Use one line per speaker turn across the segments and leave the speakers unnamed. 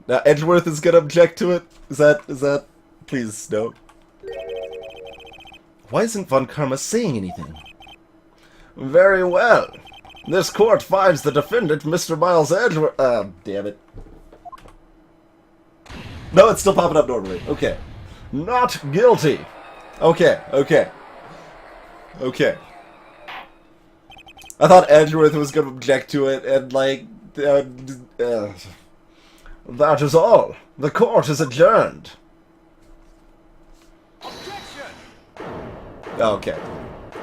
Now Edgeworth is gonna object to it? Is that... Please, no. Why isn't Von Karma saying anything? Very well. This court finds the defendant, Mr. Miles Edgeworth... damn it. No, it's still popping up normally. Okay. Not guilty. Okay. I thought Edgeworth was going to object to it, and like... that is all. The court is adjourned. Objection! Okay.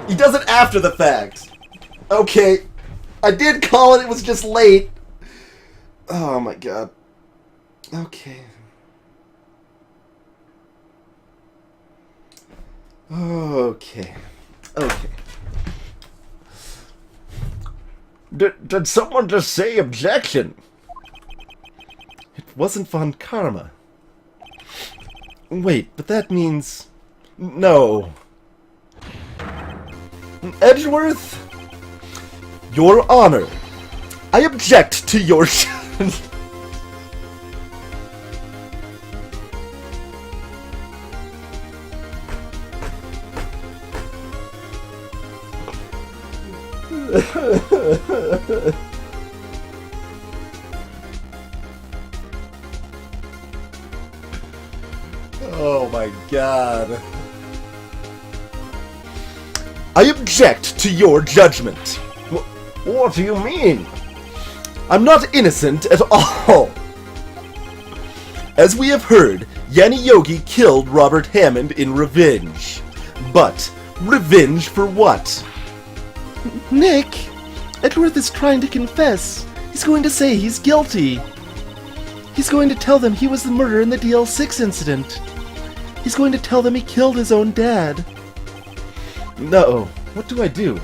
He does it after the fact. Okay. I did call it, it was just late. Oh my god. Okay. Okay. Did someone just say objection? It wasn't Von Karma. Wait, but that means... No. Edgeworth? Your Honor, I object to your... Oh my god. I object to your judgment. What do you mean? I'm not innocent at all. As we have heard, Yanni Yogi killed Robert Hammond in revenge. But, revenge for what? Nick, Edgeworth is trying to confess. He's going to say he's guilty. He's going to tell them he was the murderer in the DL6 incident. He's going to tell them he killed his own dad. No, what do I do?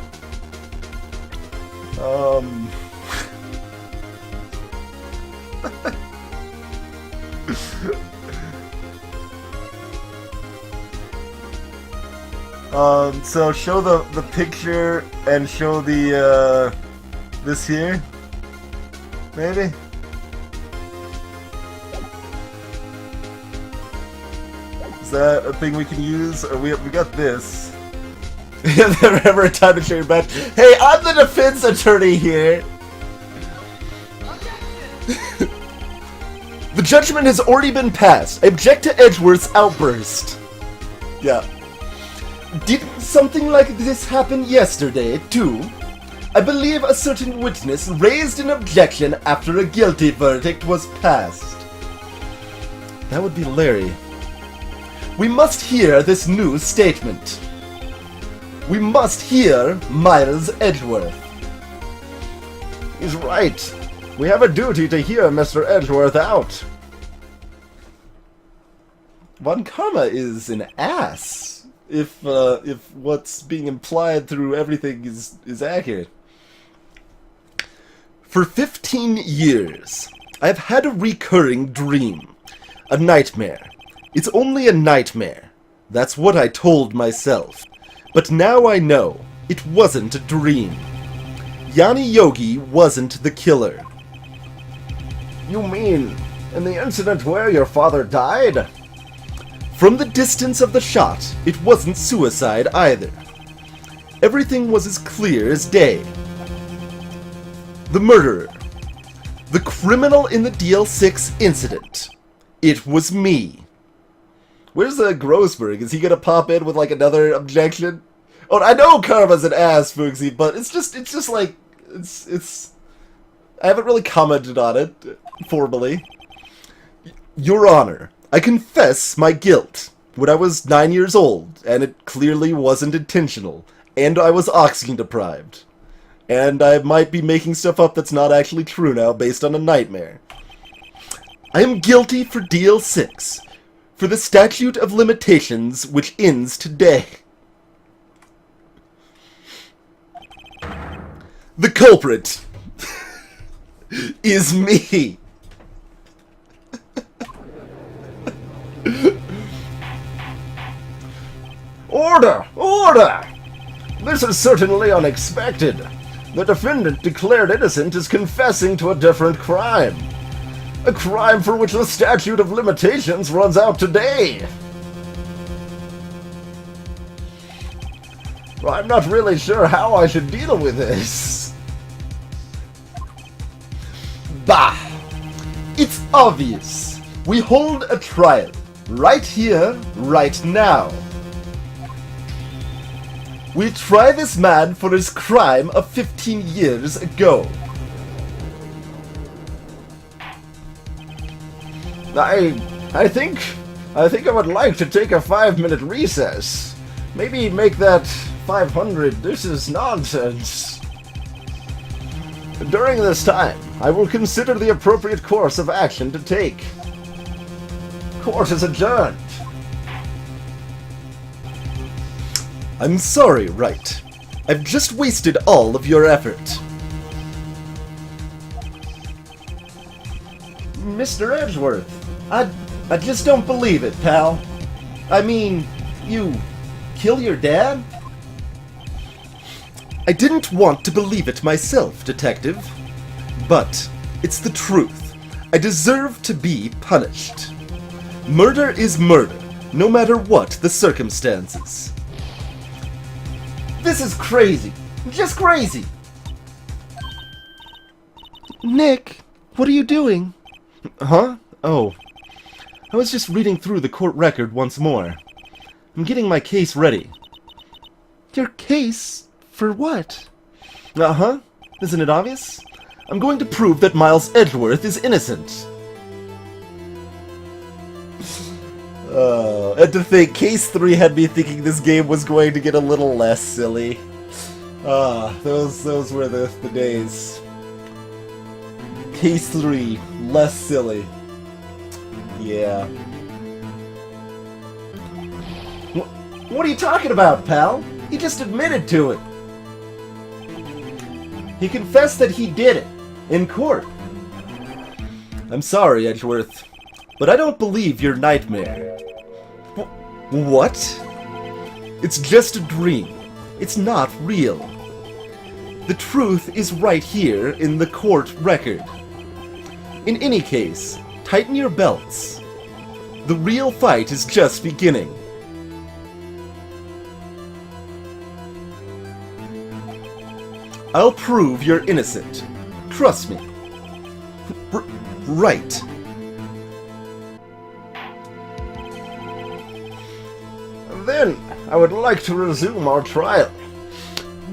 So show the picture and show the, this here? Maybe? Is that a thing we can use? Or we got this. Remember a time to show your badge? Hey, I'm the defense attorney here! The judgment has already been passed. I object to Edgeworth's outburst. Yeah. Didn't something like this happen yesterday, too? I believe a certain witness raised an objection after a guilty verdict was passed. That would be Larry. We must hear this new statement. We must hear Miles Edgeworth. He's right. We have a duty to hear Mr. Edgeworth out. Von Karma is an ass. If what's being implied through everything is accurate. For 15 years, I've had a recurring dream. A nightmare. It's only a nightmare. That's what I told myself. But now I know, it wasn't a dream. Yanni Yogi wasn't the killer. You mean, in the incident where your father died? From the distance of the shot, it wasn't suicide either. Everything was as clear as day. The murderer. The criminal in the DL6 incident. It was me. Where's the Grossberg? Is he gonna pop in with like another objection? Oh, I know Karma's an ass, Fugsy, but it's just like, I haven't really commented on it, formally. Your Honor, I confess my guilt. When I was 9 years old, and it clearly wasn't intentional, and I was oxygen deprived. And I might be making stuff up that's not actually true now, based on a nightmare. I am guilty for DL6, for the statute of limitations which ends today. The culprit is me. Order! Order! This is certainly unexpected. The defendant declared innocent is confessing to a different crime. A crime for which the statute of limitations runs out today. Well, I'm not really sure how I should deal with this. Bah! It's obvious. We hold a trial. Right here, right now. We try this man for his crime of 15 years ago. I think I would like to take a 5-minute recess. Maybe make that 500. This is nonsense. During this time, I will consider the appropriate course of action to take. Court is adjourned. I'm sorry, Wright. I've just wasted all of your effort. Mr. Edgeworth, I just don't believe it, pal. I mean, you kill your dad? I didn't want to believe it myself, Detective. But it's the truth. I deserve to be punished. Murder is murder, no matter what the circumstances. This is crazy. Just crazy. Nick, what are you doing? Huh? Oh. I was just reading through the court record once more. I'm getting my case ready. Your case? For what? Uh-huh. Isn't it obvious? I'm going to prove that Miles Edgeworth is innocent. And to think, Case 3 had me thinking this game was going to get a little less silly. Those were the days. Case 3, less silly. Yeah. What are you talking about, pal? He just admitted to it. He confessed that he did it. In court. I'm sorry, Edgeworth, but I don't believe your nightmare. What? It's just a dream. It's not real. The truth is right here in the court record. In any case, tighten your belts. The real fight is just beginning. I'll prove you're innocent. Trust me. Right. Then, I would like to resume our trial.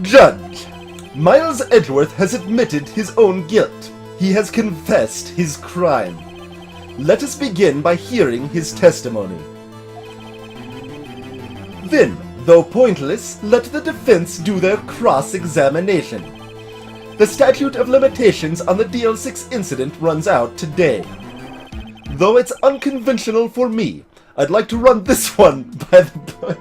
Judge, Miles Edgeworth has admitted his own guilt. He has confessed his crime. Let us begin by hearing his testimony. Then, though pointless, let the defense do their cross-examination. The statute of limitations on the DL6 incident runs out today. Though it's unconventional for me, I'd like to run this one by the book.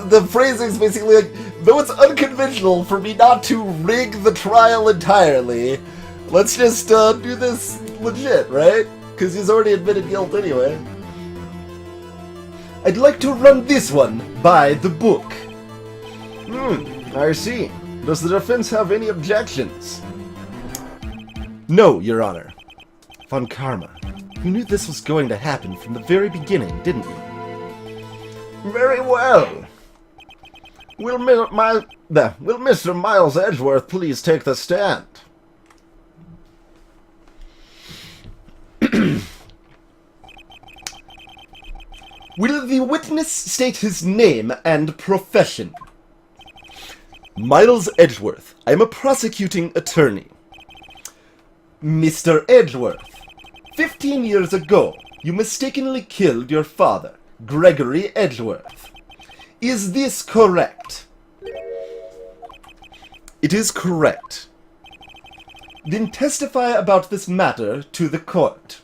The phrasing is basically like, though it's unconventional for me not to rig the trial entirely, let's just do this legit, right? Because he's already admitted guilt anyway. I'd like to run this one by the book. I see. Does the defense have any objections? No, Your Honor. Von Karma, you knew this was going to happen from the very beginning, didn't you? Very well. Will Mr. Miles Edgeworth please take the stand? Will the witness state his name and profession? Miles Edgeworth. I am a prosecuting attorney. Mr. Edgeworth, 15 years ago, you mistakenly killed your father, Gregory Edgeworth. Is this correct? It is correct. Then testify about this matter to the court.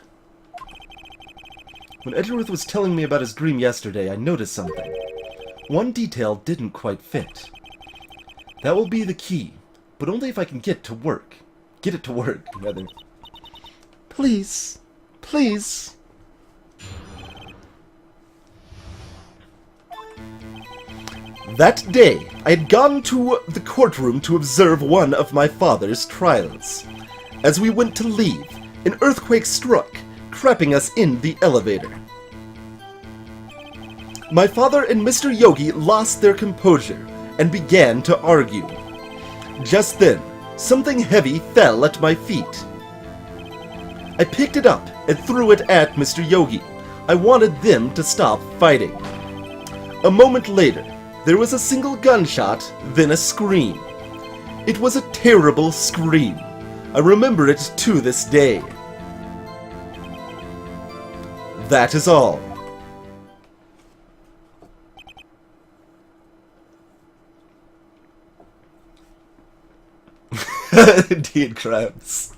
When Edgeworth was telling me about his dream yesterday, I noticed something. One detail didn't quite fit. That will be the key, but only if I can get to work. Get it to work, rather. Please. Please. That day, I had gone to the courtroom to observe one of my father's trials. As we went to leave, an earthquake struck, trapping us in the elevator. My father and Mr. Yogi lost their composure and began to argue. Just then, something heavy fell at my feet. I picked it up and threw it at Mr. Yogi. I wanted them to stop fighting. A moment later, there was a single gunshot, then a scream. It was a terrible scream. I remember it to this day. That is all. Indeed, Krabs.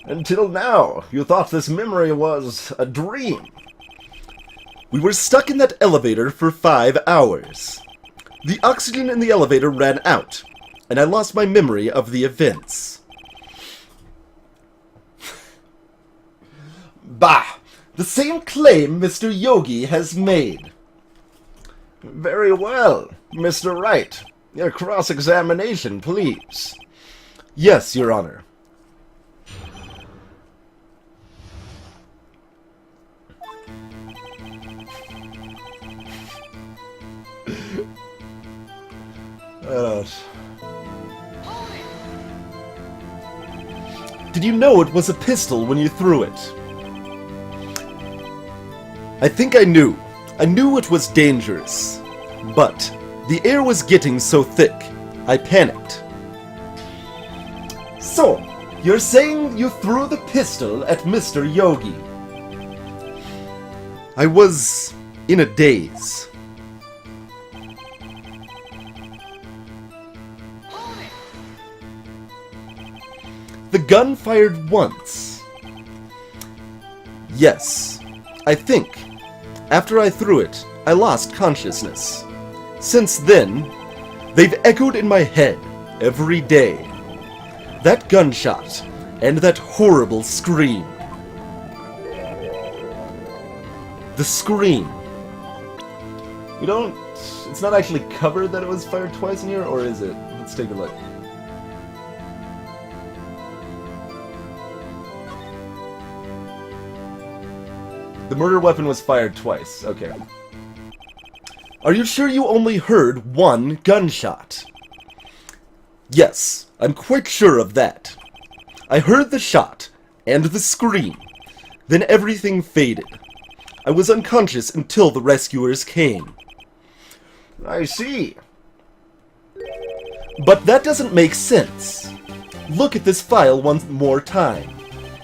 Until now, you thought this memory was a dream. We were stuck in that elevator for 5 hours. The oxygen in the elevator ran out, and I lost my memory of the events. Bah! The same claim Mr. Yogi has made. Very well, Mr. Wright. Your cross-examination, please. Yes, Your Honor. Did you know it was a pistol when you threw it? I think I knew. I knew it was dangerous. But the air was getting so thick, I panicked. So, you're saying you threw the pistol at Mr. Yogi? I was in a daze. The gun fired once. Yes, I think. After I threw it, I lost consciousness. Since then, they've echoed in my head every day. That gunshot and that horrible scream. The scream. It's not actually covered that it was fired twice in here, or is it? Let's take a look. The murder weapon was fired twice. Okay. Are you sure you only heard one gunshot? Yes, I'm quite sure of that. I heard the shot and the scream. Then everything faded. I was unconscious until the rescuers came. I see. But that doesn't make sense. Look at this file one more time.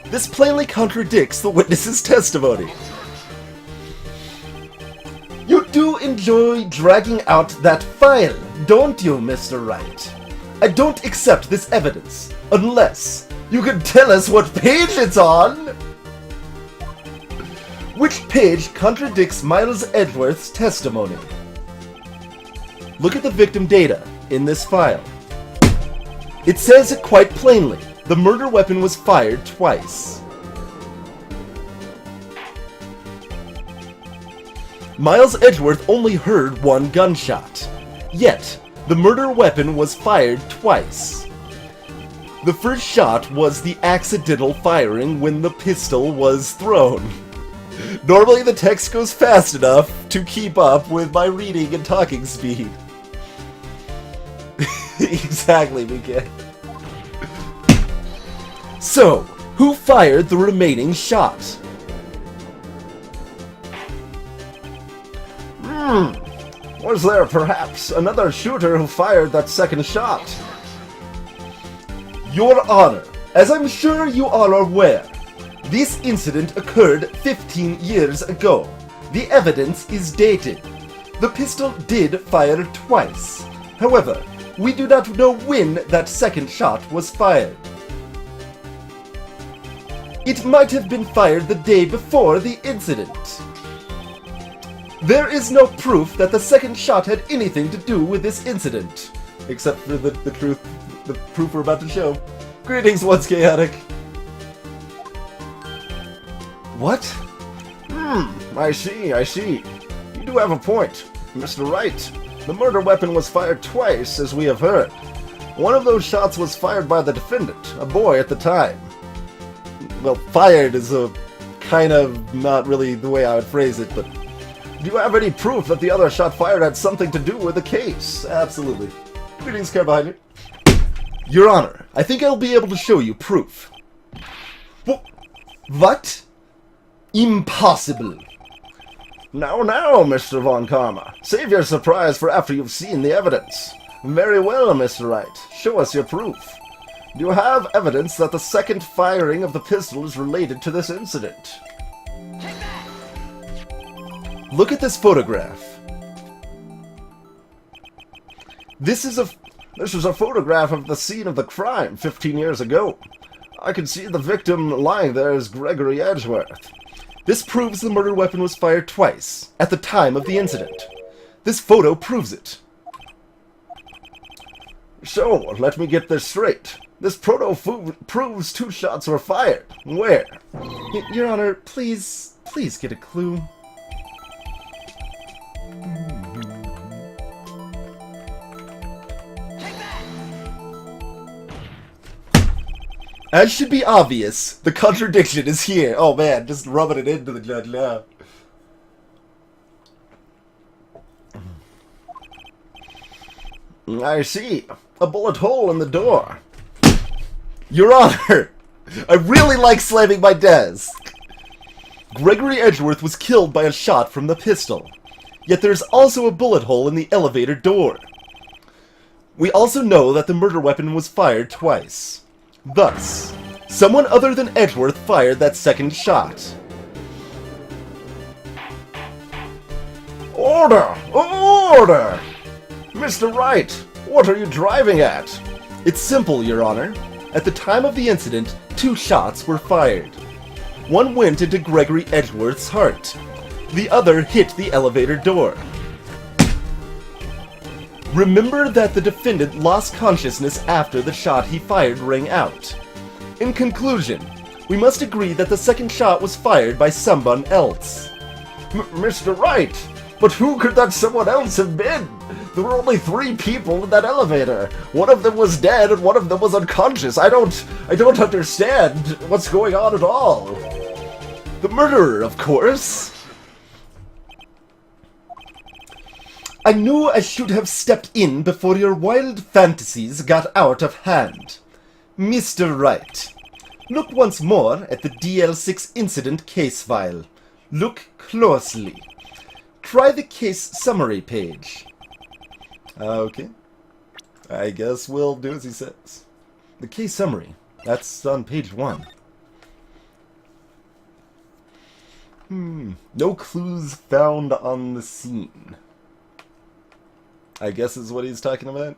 This plainly contradicts the witness's testimony. You do enjoy dragging out that file, don't you, Mr. Wright? I don't accept this evidence, unless you can tell us what page it's on! Which page contradicts Miles Edgeworth's testimony? Look at the victim data in this file. It says it quite plainly. The murder weapon was fired twice. Miles Edgeworth only heard one gunshot. Yet, the murder weapon was fired twice. The first shot was the accidental firing when the pistol was thrown. Normally the text goes fast enough to keep up with my reading and talking speed. Exactly, Mika. So, who fired the remaining shot? Was there perhaps another shooter who fired that second shot? Your Honor, as I'm sure you are aware, this incident occurred 15 years ago. The evidence is dated. The pistol did fire twice. However, we do not know when that second shot was fired. It might have been fired the day before the incident. There is no proof that the second shot had anything to do with this incident. Except for the proof we're about to show. Greetings, Once Chaotic. What? I see. You do have a point, Mr. Wright, the murder weapon was fired twice, as we have heard. One of those shots was fired by the defendant, a boy at the time. Well, fired is a kind of not really the way I would phrase it, but do you have any proof that the other shot fired had something to do with the case? Absolutely. Greetings, car behind you. Your Honor, I think I'll be able to show you proof. What? Impossible. Now, Mr. Von Karma. Save your surprise for after you've seen the evidence. Very well, Mr. Wright. Show us your proof. Do you have evidence that the second firing of the pistol is related to this incident? Look at this photograph. This is a photograph of the scene of the crime 15 years ago. I can see the victim lying there as Gregory Edgeworth. This proves the murder weapon was fired twice, at the time of the incident. This photo proves it. So, let me get this straight. This proves 2 shots were fired. Where? Your Honor, please get a clue. As should be obvious, the contradiction is here. Oh man, just rubbing it into the judge now. I see. A bullet hole in the door. Your Honor, I really like slamming my desk. Gregory Edgeworth was killed by a shot from the pistol. Yet there's also a bullet hole in the elevator door. We also know that the murder weapon was fired twice. Thus, someone other than Edgeworth fired that second shot. Order! Order! Mr. Wright, what are you driving at? It's simple, Your Honor. At the time of the incident, 2 shots were fired. One went into Gregory Edgeworth's heart. The other hit the elevator door. Remember that the defendant lost consciousness after the shot he fired rang out. In conclusion, we must agree that the second shot was fired by someone else. Mr. Wright, but who could that someone else have been? There were only 3 people in that elevator. One of them was dead and one of them was unconscious. I don't understand what's going on at all. The murderer, of course. I knew I should have stepped in before your wild fantasies got out of hand. Mr. Wright, look once more at the DL6 incident case file. Look closely. Try the case summary page. Okay. I guess we'll do as he says. The case summary. That's on page 1. No clues found on the scene. I guess is what he's talking about.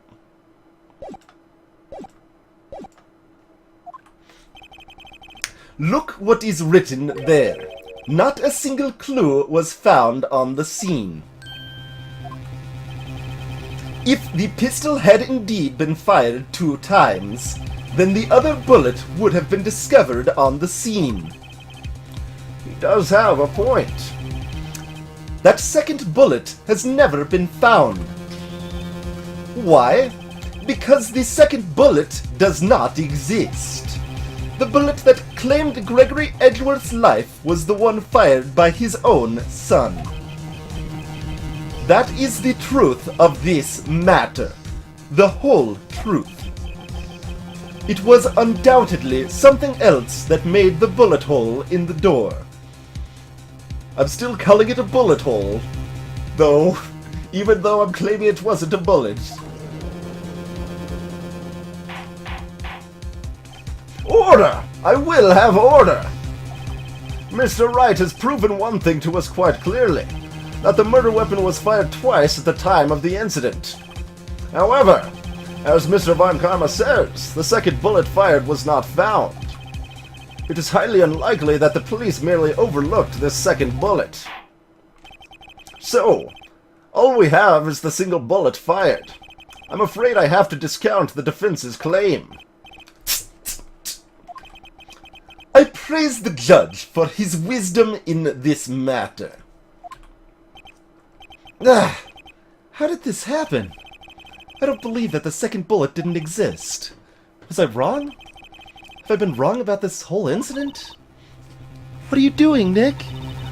Look what is written there. Not a single clue was found on the scene. If the pistol had indeed been fired 2 times, then the other bullet would have been discovered on the scene. He does have a point. That second bullet has never been found. Why? Because the second bullet does not exist. The bullet that claimed Gregory Edgeworth's life was the one fired by his own son. That is the truth of this matter. The whole truth. It was undoubtedly something else that made the bullet hole in the door. I'm still calling it a bullet hole, though, even though I'm claiming it wasn't a bullet. Order! I will have order! Mr. Wright has proven one thing to us quite clearly, that the murder weapon was fired twice at the time of the incident. However, as Mr. Von Karma says, the second bullet fired was not found. It is highly unlikely that the police merely overlooked this second bullet. So, all we have is the single bullet fired. I'm afraid I have to discount the defense's claim. I praise the judge for his wisdom in this matter. How did this happen? I don't believe that the second bullet didn't exist. Was I wrong? Have I been wrong about this whole incident? What are you doing, Nick?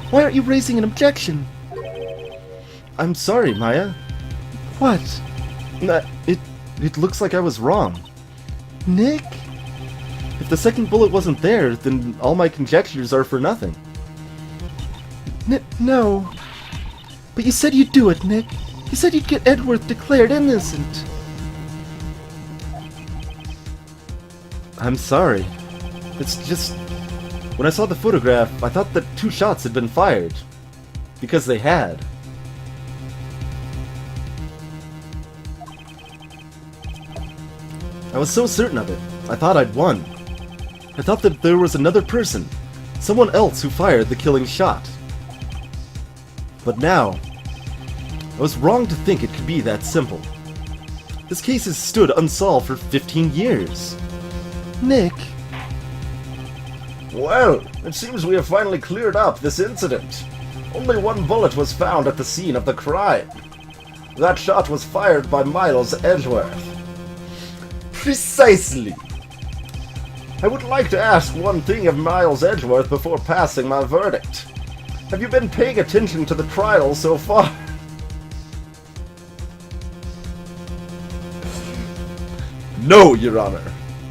Why aren't you raising an objection? I'm sorry, Maya. What? It looks like I was wrong. Nick? If the second bullet wasn't there, then all my conjectures are for nothing. No. But you said you'd do it, Nick. You said you'd get Edworth declared innocent. I'm sorry. It's just... When I saw the photograph, I thought that 2 shots had been fired. Because they had. I was so certain of it. I thought I'd won. I thought that there was another person. Someone else who fired the killing shot. But now... I was wrong to think it could be that simple. This case has stood unsolved for 15 years. Nick...
Well, it seems we have finally cleared up this incident. Only 1 bullet was found at the scene of the crime. That shot was fired by Miles Edgeworth.
Precisely.
I would like to ask one thing of Miles Edgeworth before passing my verdict. Have you been paying attention to the trial so far?
No, Your Honor.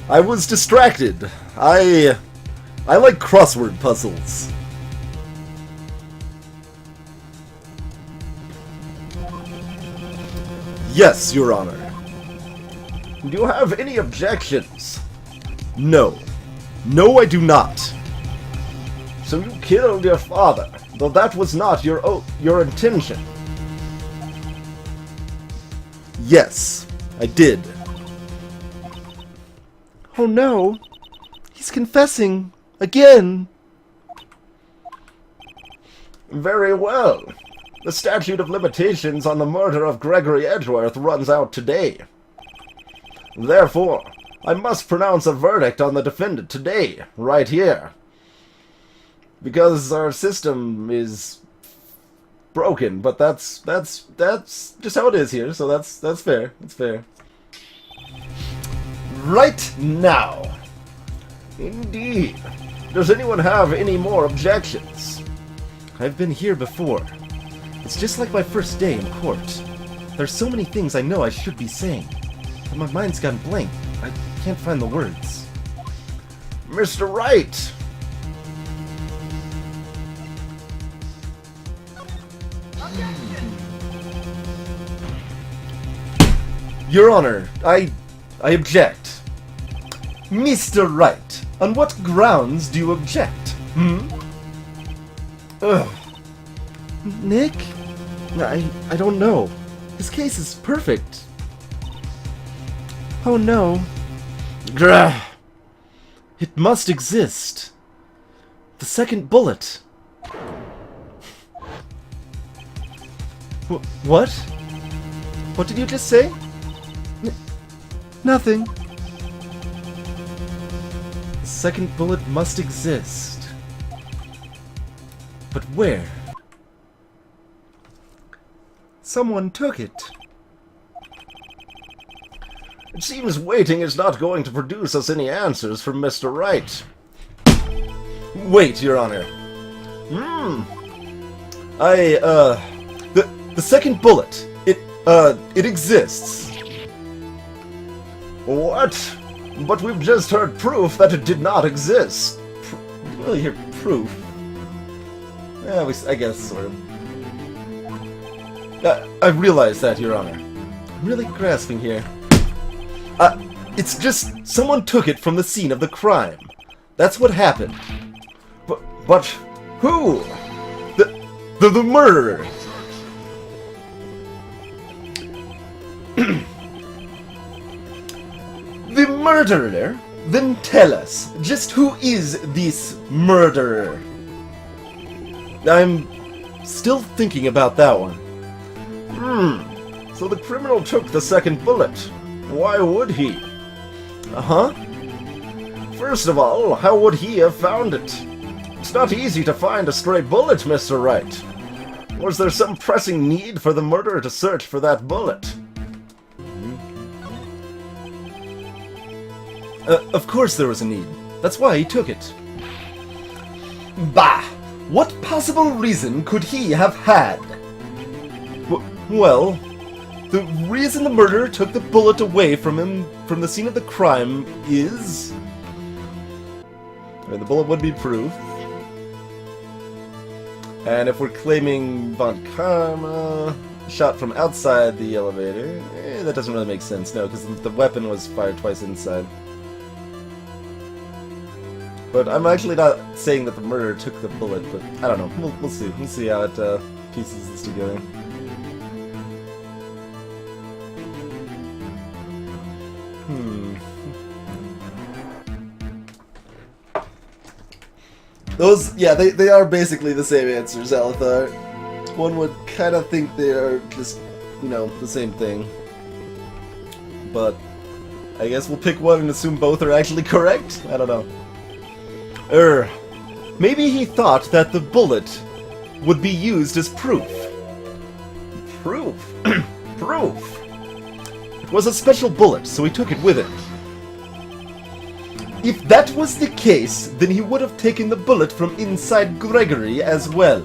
I was distracted. I like crossword puzzles. Yes, Your Honor.
Do you have any objections?
No. No, I do not.
So you killed your father, though that was not your intention.
Yes, I did.
Oh no! He's confessing! Again!
Very well. The statute of limitations on the murder of Gregory Edgeworth runs out today. Therefore, I must pronounce a verdict on the defendant today, right here. Because our system is broken, but that's just how it is here, so that's fair. It's fair.
Right now.
Indeed. Does anyone have any more objections?
I've been here before. It's just like my first day in court. There's so many things I know I should be saying, but my mind's gone blank. I can't find the words.
Mr. Wright!
Your Honor, I object. Mr. Wright, on what grounds do you object? Ugh.
Nick?
I don't know. His case is perfect.
Oh no.
Grah. It must exist. The second bullet. What? What did you just say?
Nothing.
The second bullet must exist. But where? Someone took it.
It seems waiting is not going to produce us any answers from Mr. Wright.
Wait, Your Honor. The second bullet. It exists.
What? But we've just heard proof that it did not exist.
Well, you hear proof. Yeah, I guess, sort of. I realize that, Your Honor. I'm really grasping here. It's just someone took it from the scene of the crime. That's what happened.
But who?
The murderer. The murderer? Then tell us, just who is this murderer? I'm still thinking about that one.
So the criminal took the second bullet. Why would he?
Uh-huh.
First of all, how would he have found it? It's not easy to find a stray bullet, Mr. Wright. Was there some pressing need for the murderer to search for that bullet?
Of course there was a need. That's why he took it.
Bah! What possible reason could he have had?
Well, the reason the murderer took the bullet away from him from the scene of the crime is... I mean, the bullet would be proof. And if we're claiming Von Karma shot from outside the elevator, that doesn't really make sense, no, because the weapon was fired twice inside. But I'm actually not saying that the murderer took the bullet, but I don't know. We'll see. We'll see how it pieces this together. Those, yeah, they are basically the same answers, Alethar. One would kind of think they are just, you know, the same thing. But I guess we'll pick one and assume both are actually correct? I don't know. Maybe he thought that the bullet would be used as proof. Proof? Proof! It was a special bullet, so he took it with him. If that was the case, then he would have taken the bullet from inside Gregory as well.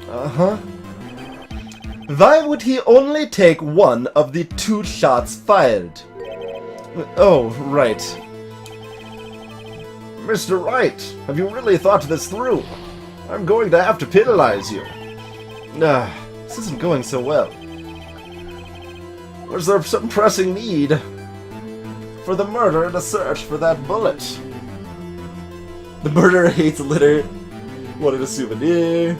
Uh-huh. Why would he only take one of the 2 shots fired? Oh, right.
Mr. Wright, have you really thought this through? I'm going to have to penalize you.
This isn't going so well.
Was there some pressing need for the murderer to search for that bullet?
The murderer hates litter. Wanted a souvenir.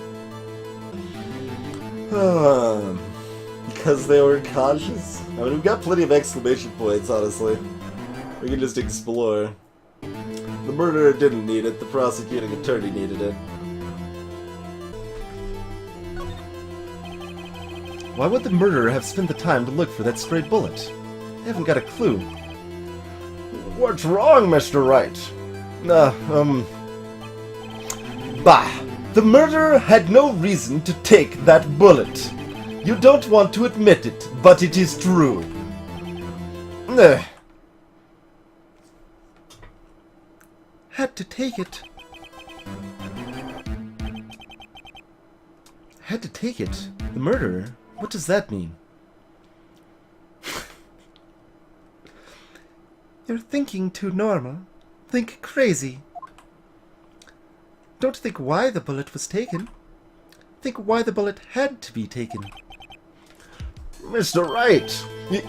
Because they were cautious. I mean, we've got plenty of exclamation points, honestly. We can just explore. The murderer didn't need it, the prosecuting attorney needed it. Why would the murderer have spent the time to look for that stray bullet? I haven't got a clue.
What's wrong, Mr. Wright?
Bah! The murderer had no reason to take that bullet. You don't want to admit it, but it is true. Had to take it. Had to take it? The murderer? What does that mean? You're thinking too normal. Think crazy. Don't think why the bullet was taken. Think why the bullet had to be taken.
Mr. Wright!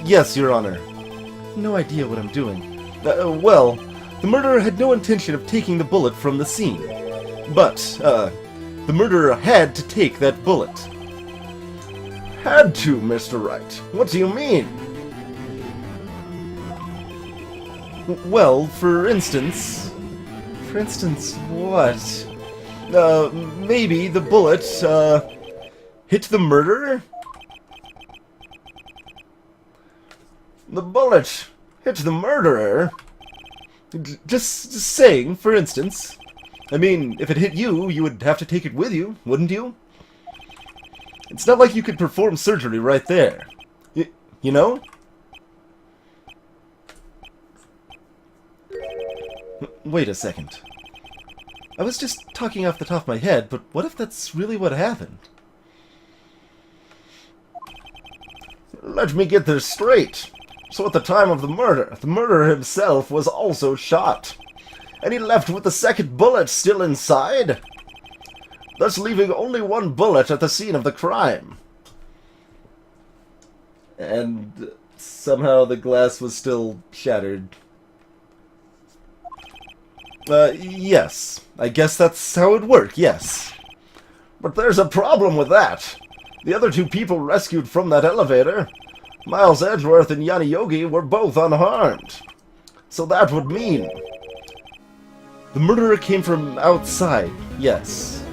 Yes, Your Honor. No idea what I'm doing. Well, the murderer had no intention of taking the bullet from the scene. But, the murderer had to take that bullet.
Had to, Mr. Wright? What do you mean?
Well, for instance... For instance, what? Maybe the bullet, hit the murderer?
The bullet hit the murderer?
Just saying, for instance. I mean, if it hit you, you would have to take it with you, wouldn't you? It's not like you could perform surgery right there. You know? Wait a second. I was just talking off the top of my head, but what if that's really what happened?
Let me get this straight. So at the time of the murderer himself was also shot. And he left with the second bullet still inside, thus leaving only one bullet at the scene of the crime.
And somehow the glass was still shattered. Yes. I guess that's how it would work, yes.
But there's a problem with that. The other 2 people rescued from that elevator, Miles Edgeworth and Yanni Yogi, were both unharmed. So that would mean...
The murderer came from outside, yes.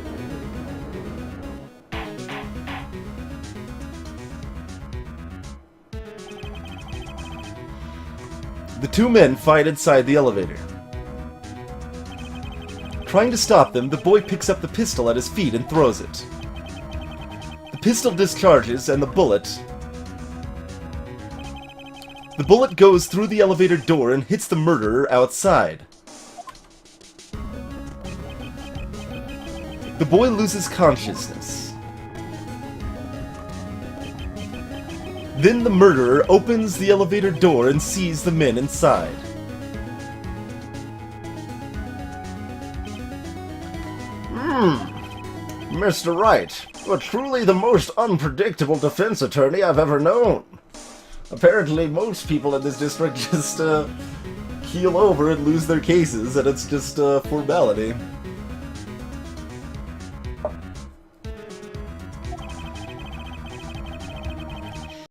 The 2 men fight inside the elevator. Trying to stop them, the boy picks up the pistol at his feet and throws it. pistol discharges and the bullet goes through the elevator door and hits the murderer outside. The boy loses consciousness. Then the murderer opens the elevator door and sees the men inside.
Mr. Wright, you are truly the most unpredictable defense attorney I've ever known. Apparently, most people in this district just keel over and lose their cases, and it's just a formality.